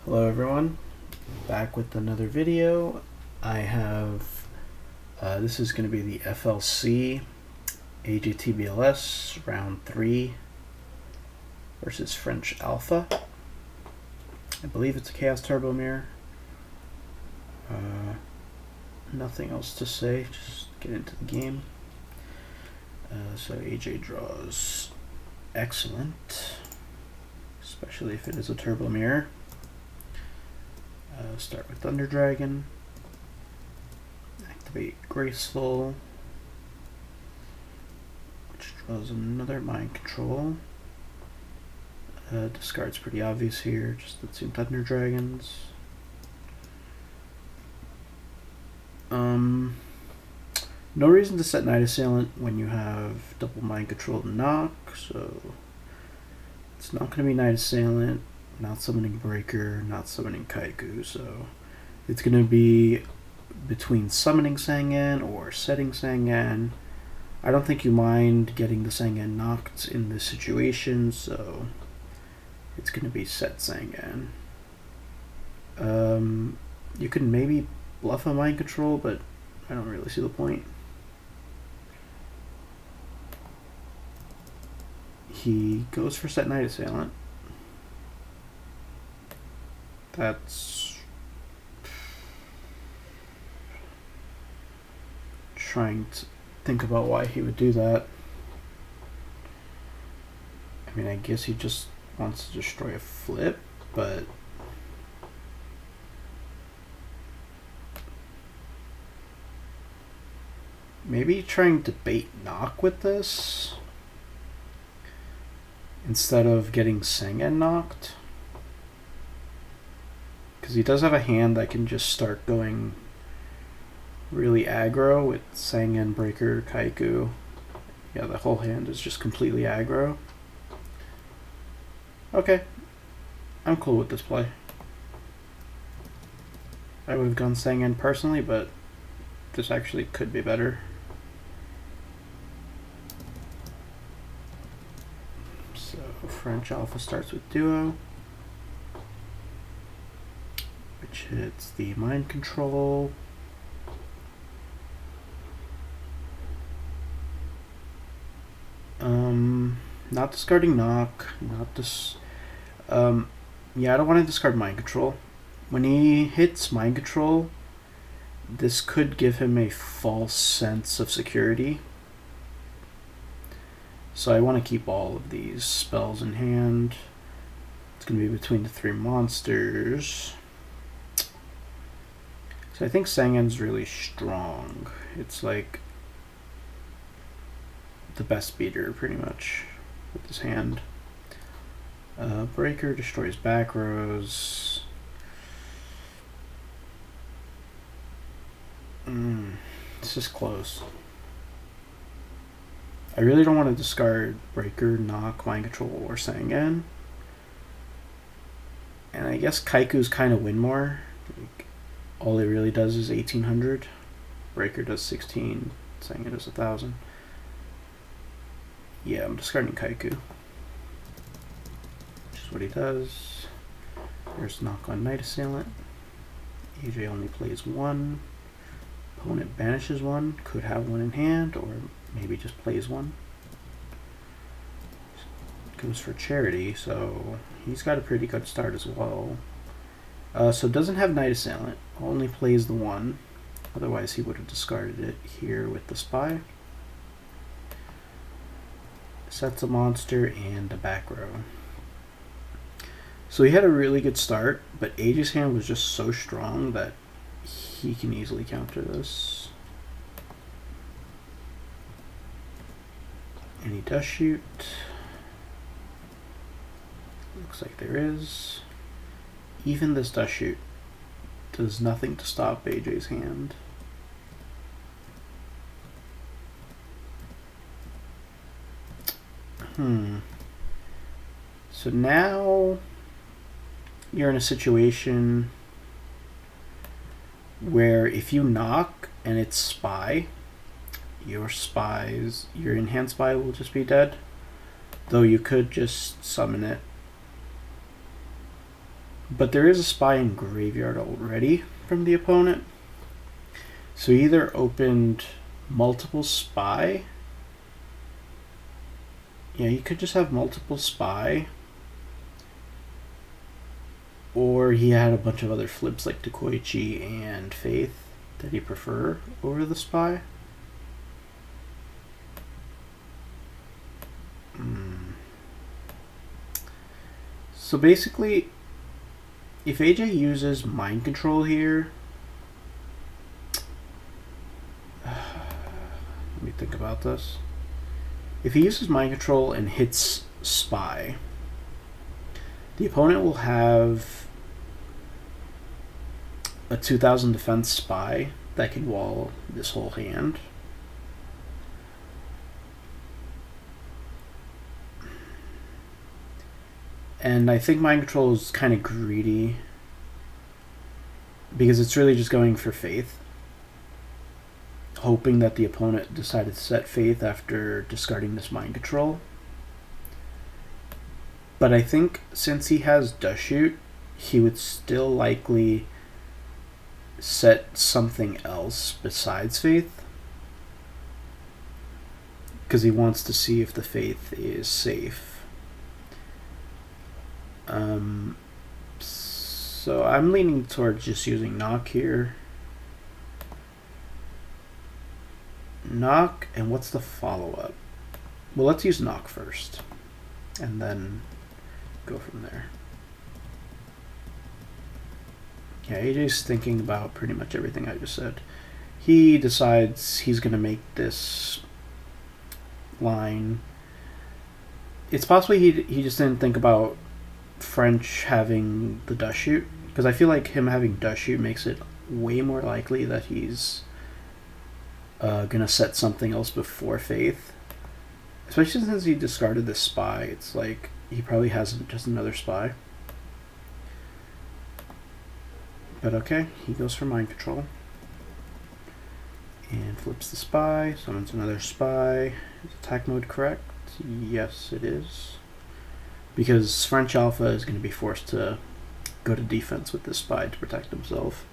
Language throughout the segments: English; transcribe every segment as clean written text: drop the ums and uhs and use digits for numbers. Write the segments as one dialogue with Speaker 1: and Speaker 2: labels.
Speaker 1: Hello everyone, back with another video. I have, this is going to be the FLC AJTBLS round 3 versus FrenchAlpha. I believe it's a Chaos Turbo Mirror. Nothing else to say, just get into the game. So AJ draws excellent, especially if it is a Turbo Mirror. Start with Thunder Dragon, activate Graceful, which draws another Mind Control. Discard's pretty obvious here, just the 2 Thunder Dragons. No reason to set Night Assailant when you have double Mind Control and Knock, so it's not going to be Night Assailant. Not summoning Breaker, not summoning Kaiku, so it's going to be between summoning Sangan or setting Sangan. I don't think you mind getting the Sangan knocked in this situation, so it's going to be set Sangan. You can maybe bluff a Mind Control, but I don't really see the point. He goes for set Night Assailant. That's trying to think about why he would do that. I mean, I guess he just wants to destroy a flip, but maybe trying to bait knock with this instead of getting Sangan knocked. Because he does have a hand that can just start going really aggro with Sangan, Breaker, Kaiku. Yeah, the whole hand is just completely aggro. Okay, I'm cool with this play. I would have gone Sangan personally, but this actually could be better. So FrenchAlpha starts with Duo, which hits the Mind Control. Not discarding Knock, not this. Yeah, I don't want to discard Mind Control. When he hits Mind Control, this could give him a false sense of security. So I want to keep all of these spells in hand. It's going to be between the 3 monsters. So I think Sangan's really strong. It's like the best beater pretty much with this hand. Breaker destroys back rows. This is close. I really don't want to discard Breaker, Knock, Mind Control, or Sangan. And I guess Kaiku's kind of win more. Like, all it really does is 1800. Breaker does 16. Sangan does 1000. Yeah, I'm discarding Kaiku, which is what he does. There's Knock on Night Assailant. AJ only plays 1. Opponent banishes 1. Could have 1 in hand, or maybe just plays 1. Goes for Charity, so he's got a pretty good start as well. So doesn't have Night Assailant. Only plays the 1. Otherwise he would have discarded it here with the Spy. Sets a monster and a back row. So he had a really good start, but AJ's hand was just so strong that he can easily counter this. And he does shoot. Looks like there is. Even this does shoot does nothing to stop AJ's hand. So now you're in a situation where if you knock and it's Spy, your in-hand Spy will just be dead. Though you could just summon it But there is a spy in graveyard already from the opponent. So he either opened multiple spy. Yeah, you could just have multiple spy. Or he had a bunch of other flips like Takoichi and Faith that he prefer over the spy. So basically, if AJ uses mind control here, let me think about this. If he uses mind control and hits spy, the opponent will have a 2000 defense spy that can wall this whole hand. And I think mind control is kind of greedy because it's really just going for Faith, hoping that the opponent decided to set Faith after discarding this mind control. But I think since he has Dust Shoot, he would still likely set something else besides Faith because he wants to see if the Faith is safe. So I'm leaning towards just using knock here. Knock, and what's the follow-up? Well, let's use knock first, and then go from there. Yeah, AJ's thinking about pretty much everything I just said. He decides he's going to make this line. It's possible he just didn't think about French having the Dust Shoot, because I feel like him having Dust Shoot makes it way more likely that he's gonna set something else before Faith, especially since he discarded this spy. It's like he probably has just another spy. But okay, he goes for mind control and flips the spy, summons another spy. Is attack mode correct? Yes, it is. Because FrenchAlpha is going to be forced to go to defense with this spy to protect himself.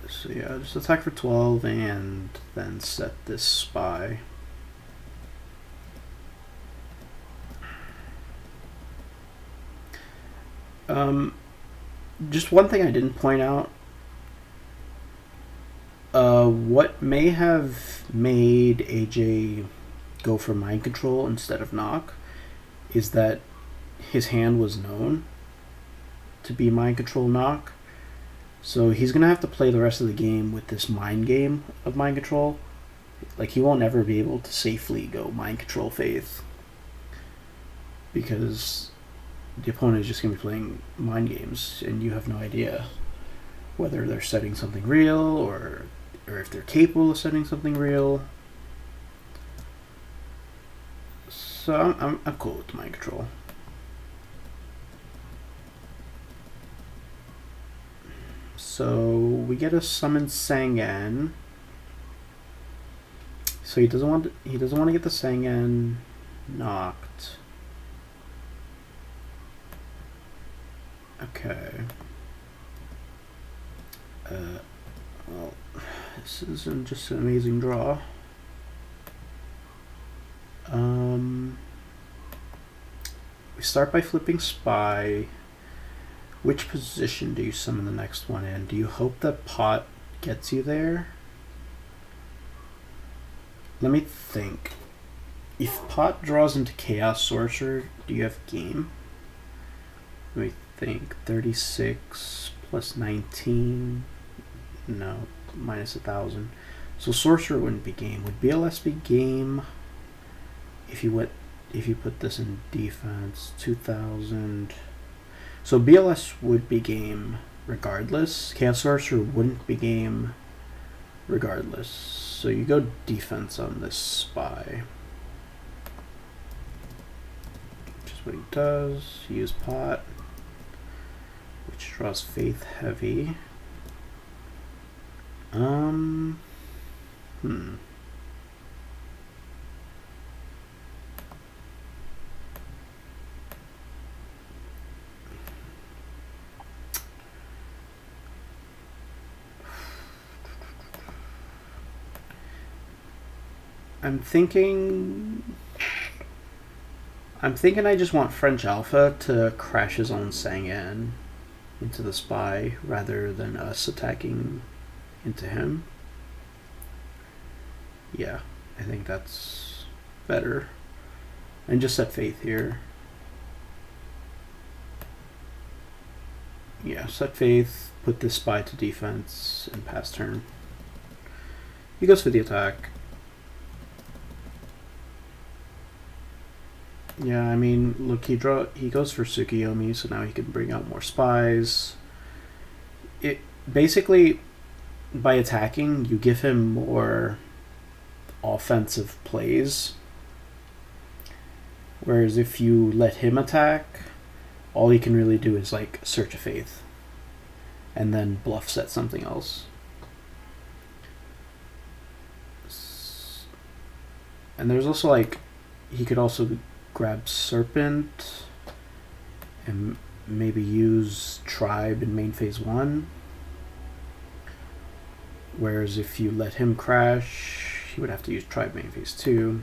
Speaker 1: So yeah, just attack for 12 and then set this spy. Just one thing I didn't point out. What may have made AJ go for mind control instead of knock is that his hand was known to be mind control knock. So he's going to have to play the rest of the game with this mind game of mind control. Like, he won't ever be able to safely go mind control Faith because the opponent is just going to be playing mind games and you have no idea whether they're setting something real or if they're capable of setting something real. So I'm cool with the mind control. So we get a summon Sangan. So he doesn't want to get the Sangan knocked. Okay. Well, this isn't just an amazing draw. We start by flipping spy. Which position do you summon the next one in? Do you hope that pot gets you there? Let me think. If pot draws into Chaos Sorcerer, do you have game? Let me think. 36 plus 19. No, minus 1,000. So Sorcerer wouldn't be game. Would BLS be game if you put this in defense? 2,000. So BLS would be game regardless. Chaos Sorcerer wouldn't be game regardless. So you go defense on this spy. Which is what he does. Use pot, which draws Faith heavy. I'm thinking I just want FrenchAlpha to crash his own Sangan into the spy rather than us attacking into him. Yeah, I think that's better. And just set faith here. Yeah, set faith, put this spy to defense, and pass turn. He goes for the attack. Yeah, I mean, look, he goes for Tsukiyomi, so now he can bring out more spies. It basically, by attacking, you give him more offensive plays. Whereas if you let him attack, all he can really do is like Search of Faith and then bluff set something else. And there's also like, he could also grab Serpent and maybe use Tribe in main phase 1. Whereas if you let him crash, he would have to use Tribe main phase 2.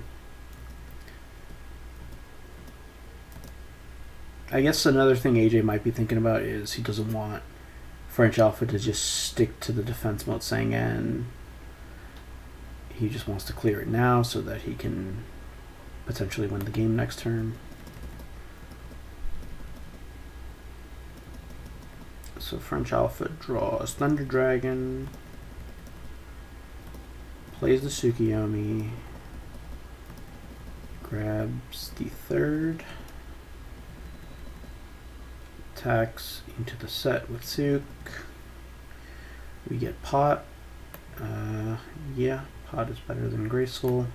Speaker 1: I guess another thing AJ might be thinking about is he doesn't want FrenchAlpha to just stick to the defense mode Sangan. He just wants to clear it now so that he can potentially win the game next turn. So FrenchAlpha draws Thunder Dragon, plays the Tsukiyomi, grabs the third, attacks into the set with Tsuk. We get Pot. Yeah, Pot is better than Graceful.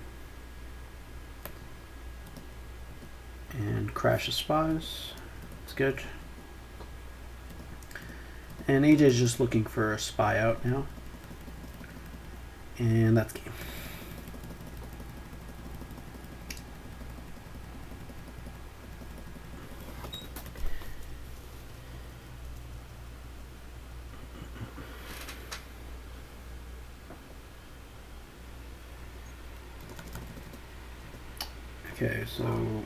Speaker 1: And crashes spies. It's good. And AJ is just looking for a spy out now. And that's game. Okay, so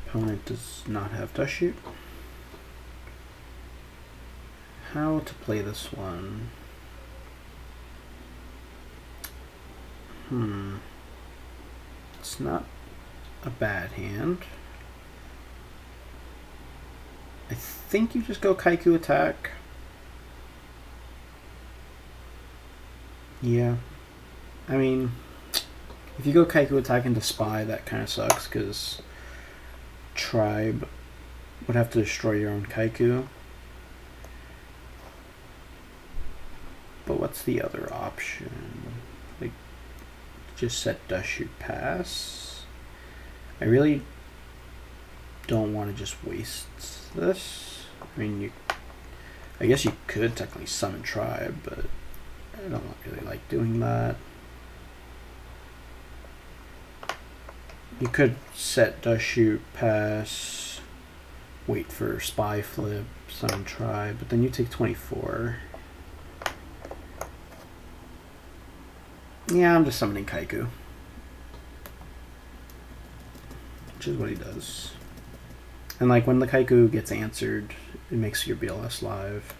Speaker 1: opponent does not have Dust Shoot. How to play this one? It's not a bad hand. I think you just go Kaiku attack. Yeah. I mean, if you go Kaiku attack into Spy, that kind of sucks because Tribe would have to destroy your own Kaiku. But what's the other option? Like, just set Dust Shoot pass. I really don't want to just waste this. I mean, I guess you could technically summon Tribe, but I don't really like doing that. You could set Dust Shoot pass, wait for Spy flip, summon Tribe, but then you take 24. Yeah, I'm just summoning Kaiku, which is what he does. And like when the Kaiku gets answered, it makes your BLS live.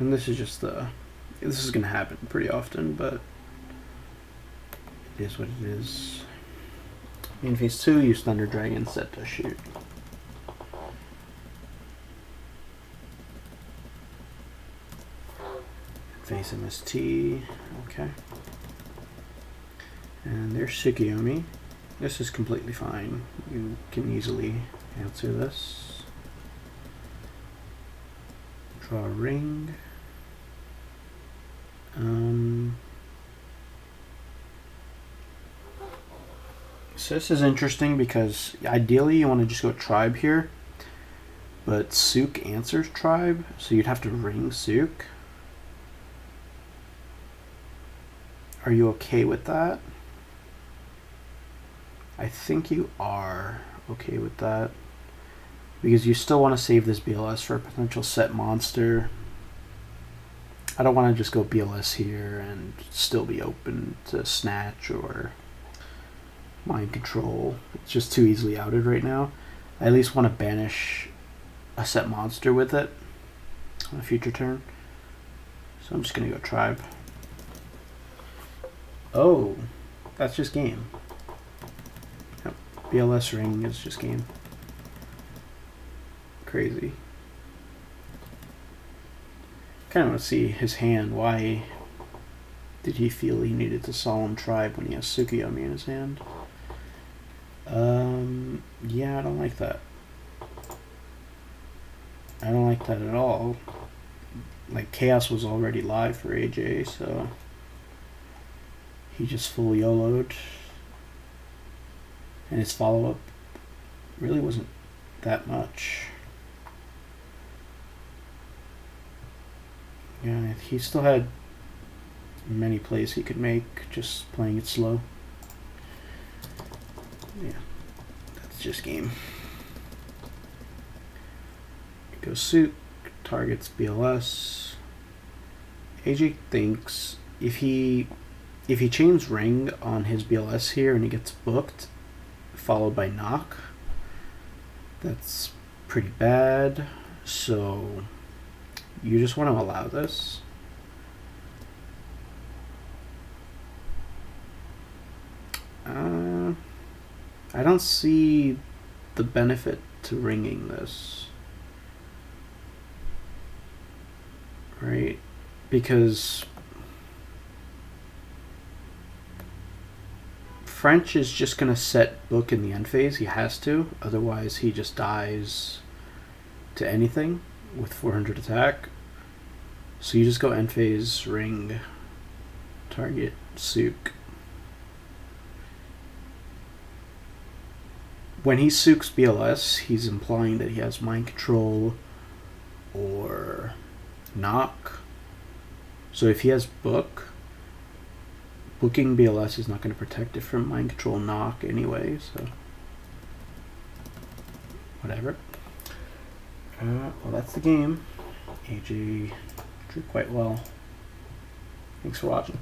Speaker 1: And this is just this is gonna happen pretty often, but it is what it is. In phase 2, use Thunder Dragon, set Dust Shoot. Face MST, okay. And there's Tsukiyomi. This is completely fine. You can easily answer this. Draw a ring. So this is interesting because ideally you want to just go Tribe here, but Tsuk answers Tribe, so you'd have to ring Tsuk. Are you okay with that? I think you are okay with that because you still want to save this BLS for a potential set monster. I don't want to just go BLS here and still be open to snatch or mind control. It's just too easily outed right now. I at least want to banish a set monster with it on a future turn. So I'm just going to go tribe. Oh, that's just game. Yep. BLS ring is just game. Crazy. Kind of want to see his hand. Why did he feel he needed to solemn tribe when he has Tsukuyomi in his hand? Yeah, I don't like that. I don't like that at all. Like, Chaos was already live for AJ, so he just full YOLO'd. And his follow-up really wasn't that much. Yeah, he still had many plays he could make, just playing it slow. Yeah, that's just game. Goes suit, targets BLS. AJ thinks if he chains ring on his BLS here and he gets booked, followed by knock, that's pretty bad. So you just want to allow this. I don't see the benefit to ringing this. Right? Because French is just going to set book in the end phase. He has to. Otherwise, he just dies to anything with 400 attack. So you just go end phase, ring, target, Sook. When he Sooks BLS, he's implying that he has mind control or knock. So if he has book, booking BLS is not going to protect it from mind control knock anyway, so whatever. Well, that's the game. AJ drew quite well. Thanks for watching.